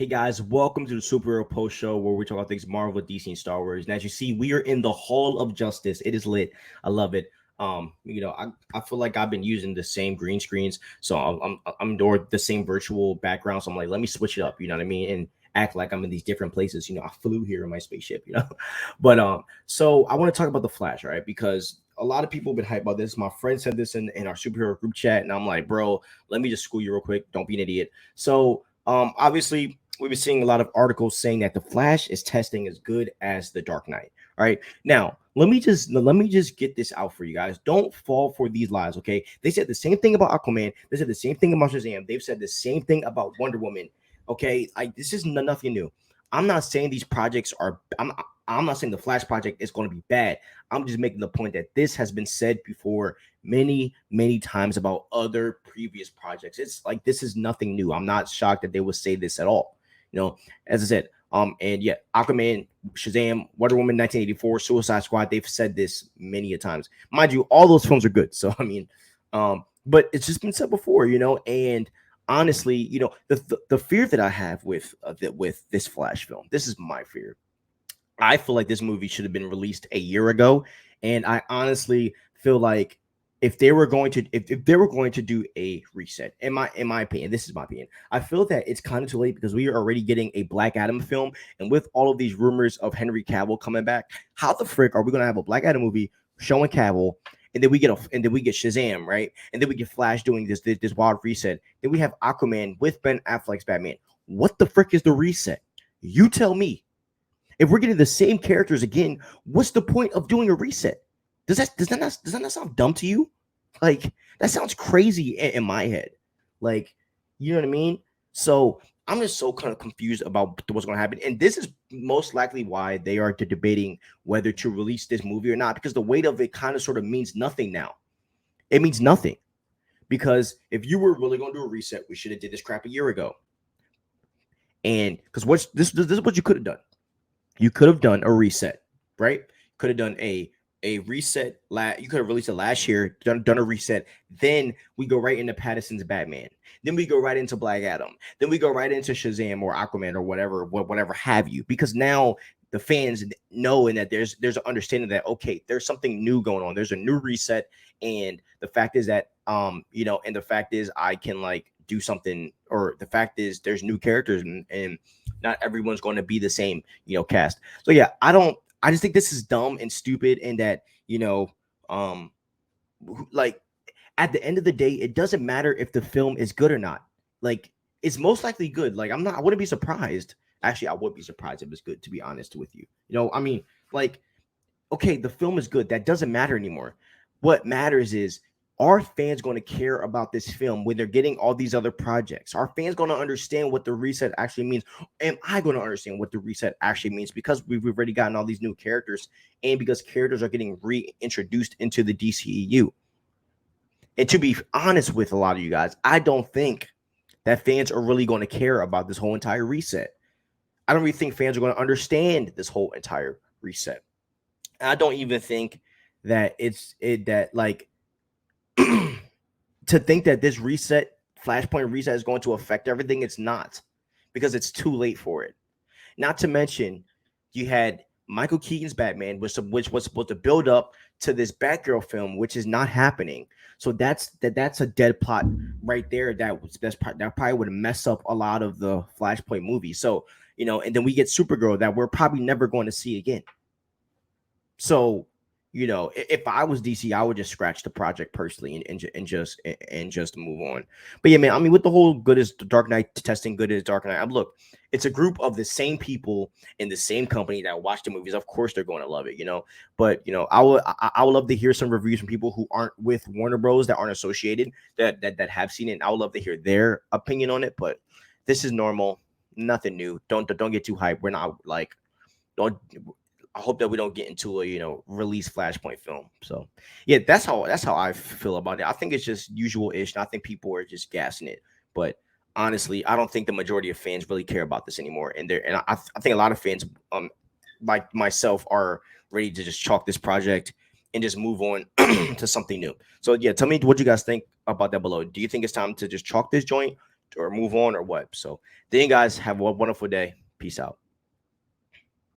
Hey guys, welcome to the Superhero Post Show where we talk about things Marvel, DC, and Star Wars. And as you see, we are in the Hall of Justice. It is lit. I love it. I feel like I've been using the same green screens, so I'm doing the same virtual background. So I'm like, let me switch it up. You know what I mean? And act like I'm in these different places. I flew here in my spaceship. So I want to talk about the Flash, right? Because a lot of people have been hyped about this. My friend said this in our superhero group chat, and I'm like, bro, let me just school you real quick. Don't be an idiot. So obviously we've been seeing a lot of articles saying that the Flash is testing as good as the Dark Knight. All right. Now, let me just get this out for you guys. Don't fall for these lies, okay? They said the same thing about Aquaman. They said the same thing about Shazam. They've said the same thing about Wonder Woman. Okay, like this is nothing new. I'm not saying these projects are. I'm not saying the Flash project is going to be bad. I'm just making the point that this has been said before many times about other previous projects. It's like this is nothing new. I'm not shocked that they would say this at all. As I said, and yeah, Aquaman, Shazam, Wonder Woman 1984, Suicide Squad, they've said this many a times. Mind you, all those films are good. So I mean, but it's just been said before, and honestly, the fear that I have with this Flash film, this is my fear. I feel like this movie should have been released a year ago, and I honestly feel like if they were going to do a reset, in my opinion, this is my opinion. I feel that it's kind of too late because we are already getting a Black Adam film, and with all of these rumors of Henry Cavill coming back, how the frick are we going to have a Black Adam movie showing Cavill? And then we get Shazam, right? And then we get Flash doing this wild reset. Then we have Aquaman with Ben Affleck's Batman. What the frick is the reset? You tell me. If we're getting the same characters again, what's the point of doing a reset? Does that not sound dumb to you? Like that sounds crazy in my head. Like, you know what I mean? So I'm just so kind of confused about what's going to happen. And this is most likely why they are debating whether to release this movie or not, because the weight of it kind of sort of means nothing now. It means nothing. Because if you were really going to do a reset, we should have did this crap a year ago. And because what's this is what you could have done. You could have done a reset, right? Could have done a reset. You could have released it last year, done a reset. Then we go right into Pattinson's Batman. Then we go right into Black Adam. Then we go right into Shazam or Aquaman or whatever have you. Because now the fans know and that there's an understanding that okay, there's something new going on. There's a new reset, and the fact is that and the fact is I can like do something, or the fact is there's new characters and not everyone's going to be the same, cast. So yeah, I just think this is dumb and stupid, and that um, like at the end of the day, it doesn't matter if the film is good or not. Like it's most likely good. Like I wouldn't be surprised. Actually, I would be surprised if it's good. To be honest with you, I mean, like okay, the film is good. That doesn't matter anymore. What matters is, are fans going to care about this film when they're getting all these other projects? Are fans going to understand what the reset actually means? Am I going to understand what the reset actually means? Because we've already gotten all these new characters, and because characters are getting reintroduced into the DCEU. And to be honest with a lot of you guys, I don't think that fans are really going to care about this whole entire reset. I don't really think fans are going to understand this whole entire reset. I don't even think that that like to think that this reset, Flashpoint reset, is going to affect everything. It's not, because it's too late for it. Not to mention, you had Michael Keaton's Batman, which was supposed to build up to this Batgirl film, which is not happening. So that's a dead plot right there. That probably would mess up a lot of the Flashpoint movie. So and then we get Supergirl that we're probably never going to see again. So, if I was DC, I would just scratch the project personally and just move on. But yeah, man, I mean, with the whole good as Dark Knight testing good as Dark Knight, look, it's a group of the same people in the same company that watch the movies. Of course, they're going to love it. But I would love to hear some reviews from people who aren't with Warner Bros. That aren't associated that have seen it. And I would love to hear their opinion on it. But this is normal, nothing new. Don't get too hyped. We're not like don't. I hope that we don't get into a release Flashpoint film. So yeah, that's how I feel about it. I think it's just usual ish, and I think people are just gassing it. But honestly, I don't think the majority of fans really care about this anymore. I think a lot of fans, like myself, are ready to just chalk this project and just move on to something new. So yeah, tell me what you guys think about that below. Do you think it's time to just chalk this joint? or move on or what. So then you guys have a wonderful day. Peace out.